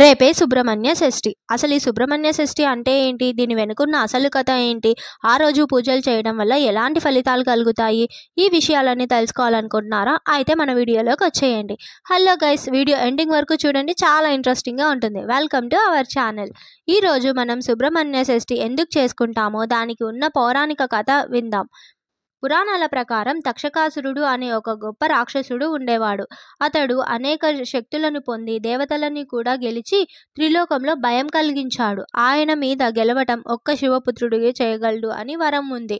రేపే సుబ్రహ్మణ్య షష్ఠి. అసలు ఈ సుబ్రహ్మణ్య షష్ఠి అంటే ఏంటి? దీని వెనుకున్న అసలు కథ ఏంటి? ఆ రోజు పూజలు చేయడం వల్ల ఎలాంటి ఫలితాలు కలుగుతాయి? ఈ విషయాలన్నీ తెలుసుకోవాలనుకుంటున్నారా? అయితే మన వీడియోలోకి వచ్చేయండి. హలో గైస్, వీడియో ఎండింగ్ వరకు చూడండి, చాలా ఇంట్రెస్టింగ్గా ఉంటుంది. Welcome to our channel. ఈరోజు మనం సుబ్రహ్మణ్య షష్ఠి ఎందుకు చేసుకుంటామో దానికి ఉన్న పౌరాణిక కథ విందాం. పురాణాల ప్రకారం తక్షకాసురుడు అనే ఒక గొప్ప రాక్షసుడు ఉండేవాడు. అతడు అనేక శక్తులను పొంది దేవతలని కూడా గెలిచి త్రిలోకంలో భయం కలిగించాడు. ఆయన మీద గెలవటం ఒక్క శివపుత్రుడికి చేయగలడు అని వరం ఉంది.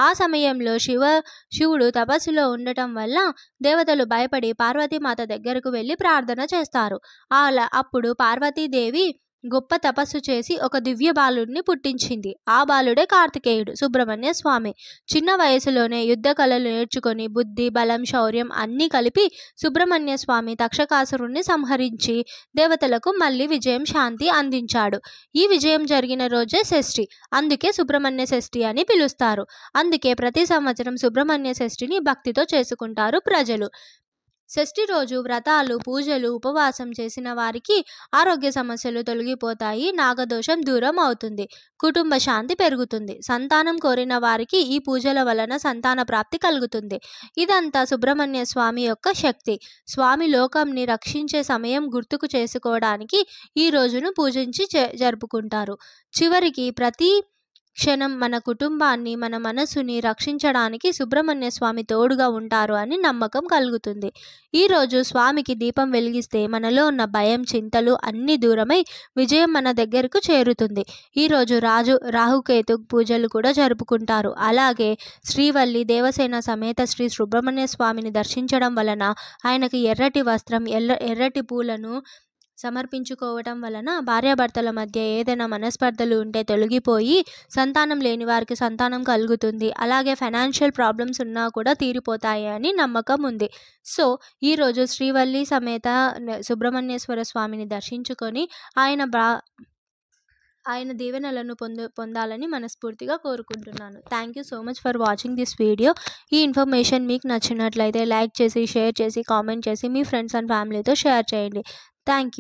ఆ సమయంలో శివుడు తపస్సులో ఉండటం వల్ల దేవతలు భయపడి పార్వతీమాత దగ్గరకు వెళ్ళి ప్రార్థన చేస్తారు. అప్పుడు పార్వతీదేవి గొప్ప తపస్సు చేసి ఒక దివ్య బాలుడిని పుట్టించింది. ఆ బాలుడే కార్తికేయుడు, సుబ్రహ్మణ్య స్వామి. చిన్న వయసులోనే యుద్ధ కళలు నేర్చుకొని బుద్ధి, బలం, శౌర్యం అన్నీ కలిపి సుబ్రహ్మణ్య స్వామి తక్షకాసురుణ్ణి సంహరించి దేవతలకు మళ్ళీ విజయం, శాంతి అందించాడు. ఈ విజయం జరిగిన రోజే షష్ఠి. అందుకే సుబ్రహ్మణ్య షష్ఠి అని పిలుస్తారు. అందుకే ప్రతి సంవత్సరం సుబ్రహ్మణ్య షష్ఠిని భక్తితో చేసుకుంటారు ప్రజలు. షష్ఠి రోజు వ్రతాలు, పూజలు, ఉపవాసం చేసిన వారికి ఆరోగ్య సమస్యలు తొలగిపోతాయి, నాగదోషం దూరం అవుతుంది, కుటుంబ శాంతి పెరుగుతుంది, సంతానం కోరిన వారికి ఈ పూజల వలన సంతాన ప్రాప్తి కలుగుతుంది. ఇదంతా సుబ్రహ్మణ్య స్వామి యొక్క శక్తి. స్వామి లోకంని రక్షించే సమయం గుర్తుకు చేసుకోవడానికి ఈ రోజును పూజించి జరుపుకుంటారు. చివరికి ప్రతి క్షణం మన కుటుంబాన్ని, మన మనసుని రక్షించడానికి సుబ్రహ్మణ్య స్వామి తోడుగా ఉంటారు అని నమ్మకం కలుగుతుంది. ఈరోజు స్వామికి దీపం వెలిగిస్తే మనలో ఉన్న భయం, చింతలు అన్నీ దూరమై విజయం మన దగ్గరకు చేరుతుంది. ఈరోజు రాహుకేతు పూజలు కూడా జరుపుకుంటారు. అలాగే శ్రీవల్లి దేవసేన సమేత శ్రీ సుబ్రహ్మణ్య స్వామిని దర్శించడం వలన ఆయనకి ఎర్రటి వస్త్రం, ఎర్రటి పూలను సమర్పించుకోవటం వలన భార్యాభర్తల మధ్య ఏదైనా మనస్పర్ధలు ఉంటే తొలగిపోయి సంతానం లేని వారికి సంతానం కలుగుతుంది. అలాగే ఫైనాన్షియల్ ప్రాబ్లమ్స్ ఉన్నా కూడా తీరిపోతాయి అని నమ్మకం ఉంది. సో ఈరోజు శ్రీవల్లి సమేత సుబ్రహ్మణ్యేశ్వర స్వామిని దర్శించుకొని ఆయన దీవెనలను పొందాలని మనస్ఫూర్తిగా కోరుకుంటున్నాను. Thank you so much for watching this video. ఈ ఇన్ఫర్మేషన్ మీకు నచ్చినట్లయితే లైక్ చేసి, షేర్ చేసి, కామెంట్ చేసి మీ ఫ్రెండ్స్ అండ్ ఫ్యామిలీతో షేర్ చేయండి. Thank you.